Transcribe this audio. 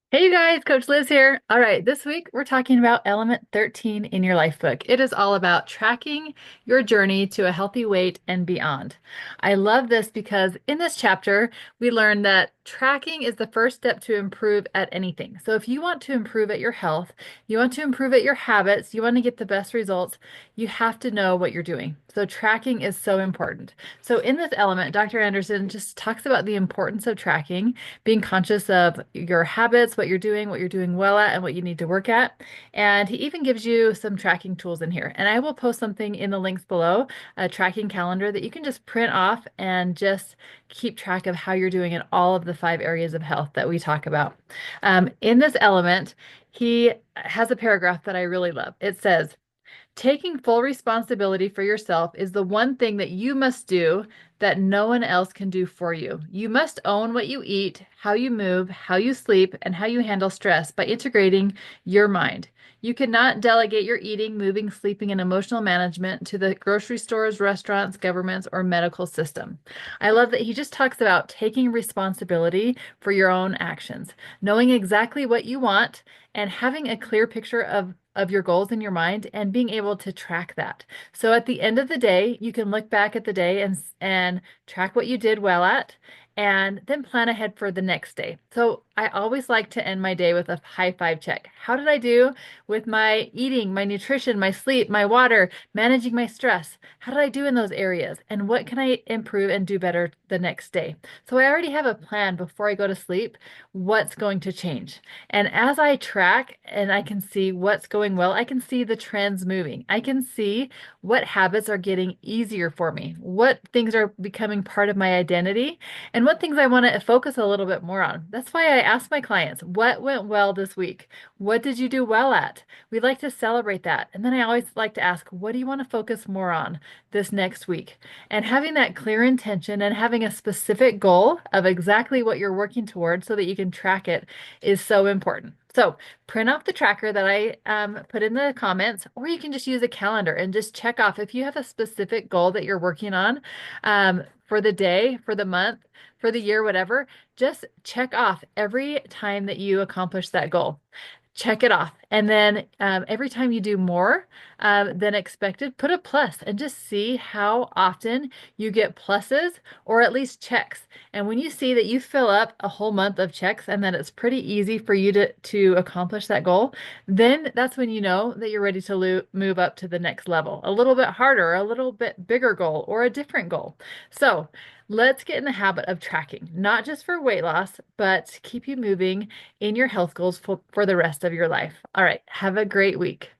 Hey you guys, Coach Liz here. All right, this week we're talking about element 13 in your life book. It is all about tracking your journey to a healthy weight and beyond. I love this because in this chapter, we learn that tracking is the first step to improve at anything. So if you want to improve at your health, you want to improve at your habits, you want to get the best results, you have to know what you're doing. So tracking is so important. So in this element, Dr. Anderson just talks about the importance of tracking, being conscious of your habits, what you're doing well at, and what you need to work at. And he even gives you some tracking tools in here. And I will post something in the links below, a tracking calendar that you can just print off and just keep track of how you're doing in all of the 5 areas of health that we talk about. In this element, he has a paragraph that I really love. It says, taking full responsibility for yourself is the one thing that you must do that no one else can do for you. You must own what you eat, how you move, how you sleep, and how you handle stress by integrating your mind. You cannot delegate your eating, moving, sleeping, and emotional management to the grocery stores, restaurants, governments, or medical system. I love that he just talks about taking responsibility for your own actions, knowing exactly what you want, and having a clear picture of your goals in your mind and being able to track that. So at the end of the day, you can look back at the day and track what you did well at and then plan ahead for the next day. So I always like to end my day with a high five check. How did I do with my eating, my nutrition, my sleep, my water, managing my stress? How did I do in those areas? And what can I improve and do better the next day? So I already have a plan before I go to sleep, what's going to change. And as I track and I can see what's going well, I can see the trends moving. I can see what habits are getting easier for me, what things are becoming part of my identity, and what things I want to focus a little bit more on. That's why I ask my clients, what went well this week? What did you do well at? We like to celebrate that. And then I always like to ask, what do you want to focus more on this next week? And having that clear intention and having a specific goal of exactly what you're working towards so that you can track it is so important. So print off the tracker that I put in the comments, or you can just use a calendar and just check off if you have a specific goal that you're working on for the day, for the month, for the year, whatever. Just check off every time that you accomplish that goal. Check it off. And then every time you do more than expected, put a plus and just see how often you get pluses or at least checks. And when you see that you fill up a whole month of checks and that it's pretty easy for you to accomplish that goal, then that's when you know that you're ready to move up to the next level. A little bit harder, a little bit bigger goal, or a different goal. So let's get in the habit of tracking, not just for weight loss, but to keep you moving in your health goals for the rest of your life. All right, have a great week.